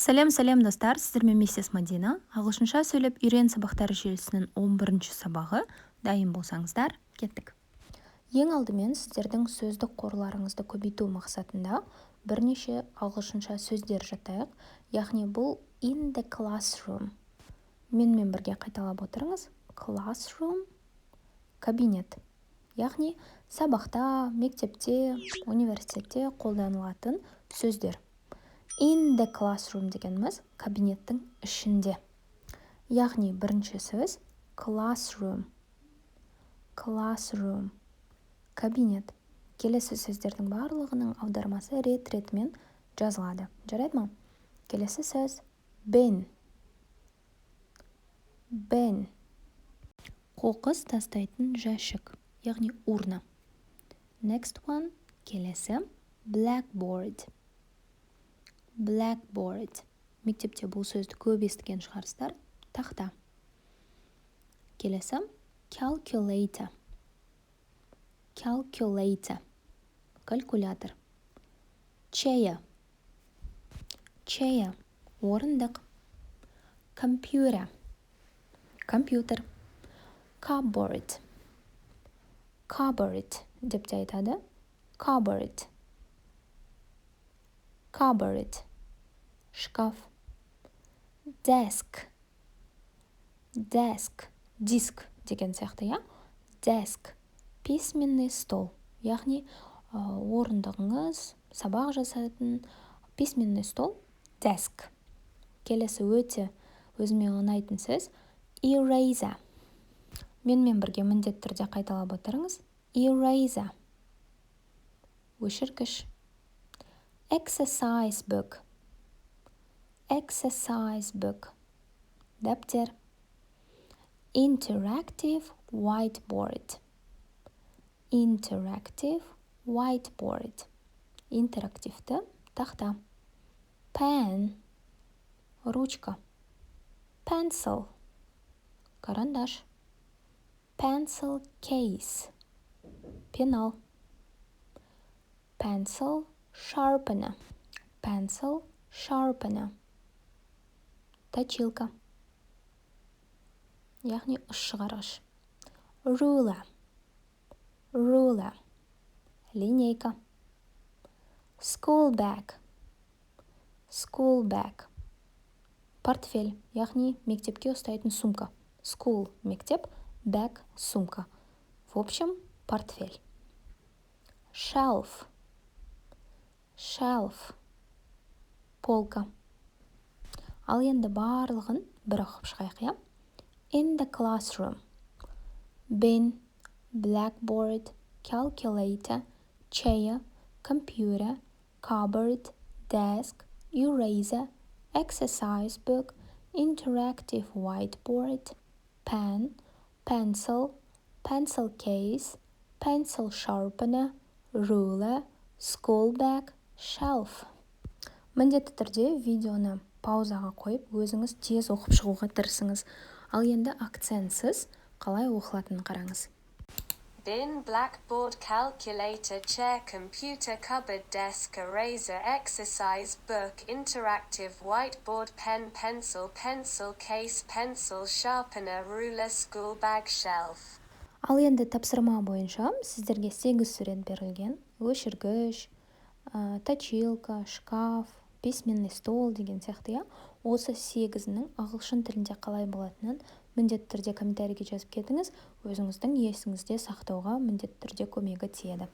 Сәлем достар, сіздермен миссис Мадина. Ағылшынша сөйлеп үйрен сабақтары желісінің 11-ші сабағы. Дайын болсаңыздар, кеттік. Ең алдымен сіздердің сөздік қорларыңызды көбейту мақсатында бірнеше ағылшынша сөздер жаттайық. Яғни бұл in the classroom. Менімен бірге қайталап отырыңыз. Classroom, кабинет. Яғни сабақта, мектепте, университетте қолданылатын сөздер. In the classroom дегеніміз кабинеттің ішінде. Яғни бірінші сөз classroom. Classroom. Кабинет. Келесі сөздердің барлығының аудармасы рет-ретімен жазылады. Жарайды ма? Келесі сөз bin. Bin. Қоқыс тастайтын жәшік. Яғни урна. Next one. Келесі blackboard. Blackboard. Мектепте бұл сөзді көп естіген шығарсыздар. Тақта. Келесі calculator. Calculator. Калькулятор. Chair. Chair. Орындық. Computer. Компьютер. Cupboard. Cupboard деп те айтады. Cupboard. Cupboard. Шкаф. Desk. Desk. Диск деген сияқты, я? Desk. Письменный стол. Яғни орындығыңыз, сабақ жасайтын письменный стол. Desk. Келесі өте өзіме ұнайтын сөз eraser. Менімен бірге міндетті түрде қайталап отырыңыз. Eraser. Өшіргіш. Exercise book. Exercise book. Дәптер. Interactive whiteboard. Interactive whiteboard. Интерактивті тақта. Pen. Ручка. Pencil. Карандаш. Pencil case. Пенал. Pencil sharpener. Pencil sharpener. Точилка. Яғни ұшығарғыш. Ruler. Ruler. Линейка. School bag. School bag. Портфель. Яғни мектепке ұстайтын сумка. School – мектеп, bag – сумка. В общем, портфель. Shelf. Shelf. Полка. Ал енді барлығын бір оқып шығайық, я? In the classroom. Bin, blackboard, calculator, chair, computer, cupboard, desk, eraser, exercise book, interactive whiteboard, pen, pencil, pencil case, pencil sharpener, ruler, school bag, shelf. Міндетті түрде видеоны паузаға қойып, өзіңіз тез оқып шығуға тырысыңыз. Ал енді акцентсіз қалай оқылатынын қараңыз. Bin, blackboard, calculator, chair, computer, cupboard, desk, eraser, exercise book, interactive whiteboard, pen, pencil, pencil case, pencil sharpener, ruler, school bag, shelf. Ал енді тапсырма бойынша сіздерге 8 сурет берілген. Өшіргіш, точилка, шкаф, письменный стол деген сияқты, я? Осы 8-нің ағылшын тілінде қалай болатынын міндетті түрде комментарийге жазып кетіңіз. Өзіңіздің есіңізде сақтауға міндетті түрде көмегі тиеді.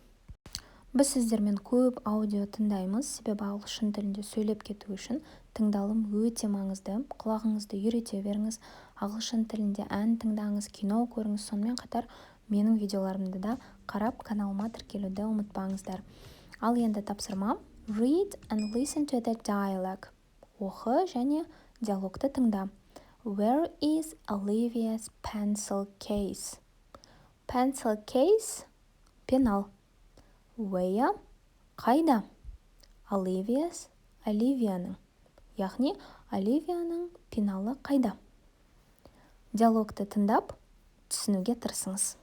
Біз сіздермен көп аудио тыңдаймыз, себебі ағылшын тілінде сөйлеп кету үшін тыңдалым өте маңызды. Құлағыңызды үйрете беріңіз, ағылшын тілінде ән тыңдаңыз, кино көріңіз. Сонымен қатар менің видеоларымды да қарап каналыма тіркелуді ұмытпаңыздар. Ал енді тапсырма read and listen to the dialogue. Оқы және диалогты тыңда. Where is Olivia's pencil case? Pencil case, пенал. Where, қайда? Olivia's, Оливияның. Яғни, Оливияның пеналы қайда? Диалогты тыңдап, түсінуге тырысыңыз.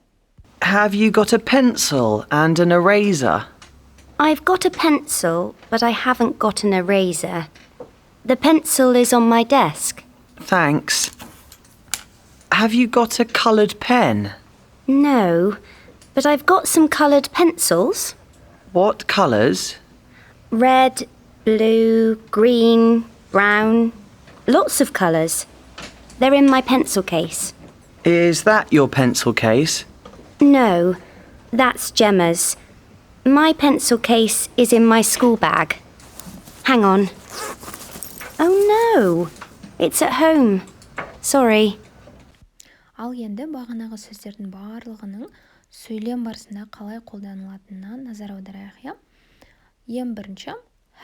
Have you got a pencil and an eraser? I've got a pencil, but I haven't got an eraser. The pencil is on my desk. Thanks. Have you got a coloured pen? No, but I've got some coloured pencils. What colours? Red, blue, green, brown. Lots of colours. They're in my pencil case. Is that your pencil case? No, that's Gemma's. My pencil case is in my school bag. Hang on. Oh no, it's at home. Sorry. Ал енді бағанағы сөздердің барлығының сөйлем барысында қалай қолданылатынына назар аударайық, иә? Ең бірінші,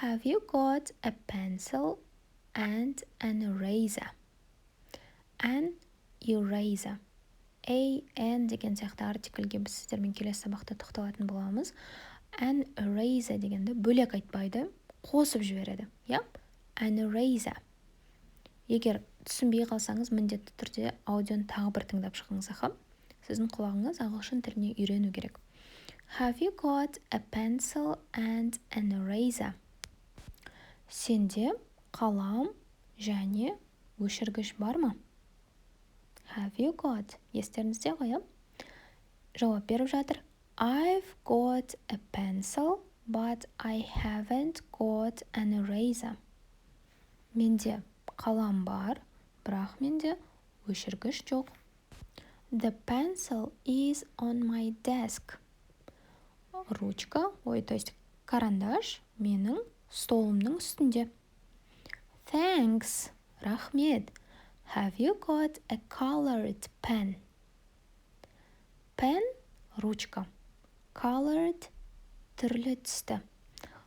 have you got a pencil and an eraser? An eraser. An деген сияқты артикльге біз сіздермен келесі сабақта тоқталатын боламыз. An eraser дегенді бөлек айтпайды, қосып жібереді, иә? An eraser. Егер түсінбей қалсаңыз, міндетті түрде аудионы тағы бір тыңдап шығыңыз, аха. Сіздің құлағыңыз ағылшын тіліне үйрену керек. Have you got a pencil and an eraser? Сенде қалам және өшіргіш бар ма? Have you got? Естеріңізде ғой, жауап беріп жатыр. I've got a pencil, but I haven't got an eraser. Менде қалам бар, бірақ менде өшіргіш жоқ. The pencil is on my desk. Ручка, то есть карандаш, менің столымның үстінде. Thanks, рахмет. Have you got a colored pen? Pen, ручка. Colored, түрлі түсті.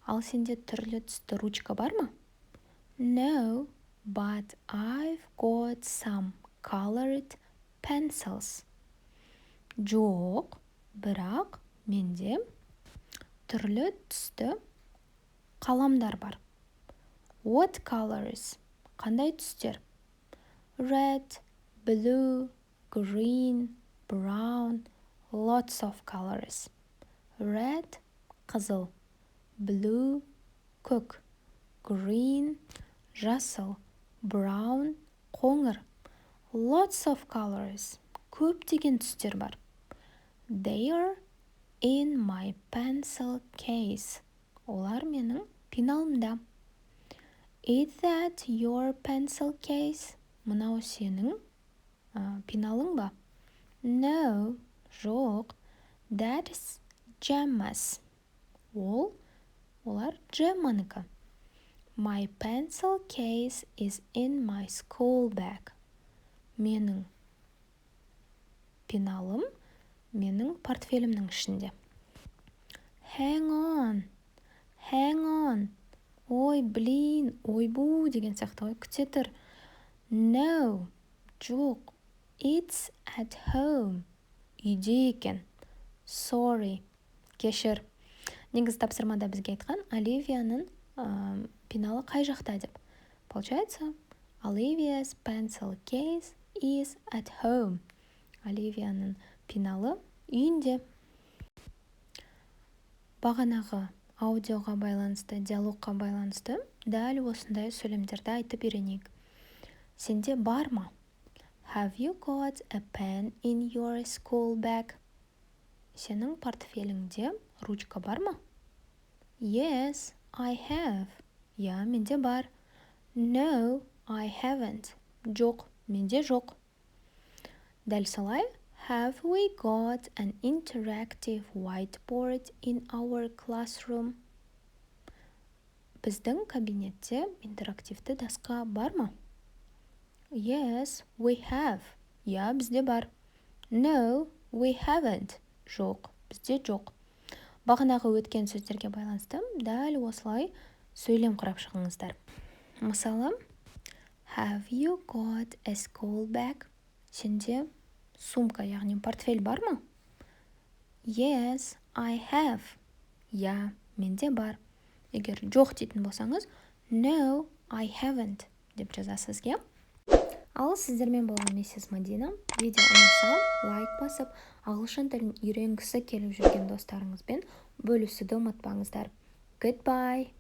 Ал сенде түрлі түсті ручка бар ма? No, but I've got some colored pencils. Жоқ, бірақ менде түрлі түсті қаламдар бар. What colors? Қандай түстер? Red, blue, green, brown, lots of colors. Red, қызыл. Blue, көк. Green, жасыл. Brown, қоңыр. Lots of colors. Көптеген түстер бар. They are in my pencil case. Олар менің пеналымда. Is that your pencil case? Мынау сенің пеналың ба? No, жоқ. That's Gemma's. Олар Gemma'нікі. My pencil case is in my school bag. Менің пеналым менің портфелімнің ішінде. Hang on. Ой, блин, ойбу деген сияқты күте тұр. No, жоқ. It's at home. Үйде екен. Sorry, кешір. Негізі тапсырмада бізге айтқан Оливияның пеналы қай жақта деп. Получается, Olivia's pencil case is at home. Оливияның пеналы үйінде. Бағанағы аудиоға байланысты, диалогқа байланысты дәл осындай сөйлемдерді айтып үйренейік. Сенде бар ма? Have you got a pen in your school bag? Сенің портфеліңде ручка бар ма? Yes, I have. Я, менде бар. No, I haven't. Жоқ, менде жоқ. Дәл солай, have we got an interactive whiteboard in our classroom? Біздің кабинетте интерактивті досқа бар ма? Yes, we have. Я, бізде бар. No, we haven't. Жоқ, бізде жоқ. Бағанағы өткен сөздерге байланысты дәл осылай сөйлем құрап шығыңыздар. Мысалы, have you got a school bag? Сенде сумка, яғни портфель бар ма? Yes, I have. Я, менде бар. Егер жоқ дейтін болсаңыз, no, I haven't деп жазасыз, иә? Ал сіздермен болған миссис Мадина. Видео ұнаса, лайк басып, ағылшын тілін үйренгісі келіп жүрген достарыңызбен бөлісуді ұмытпаңыздар. Goodbye!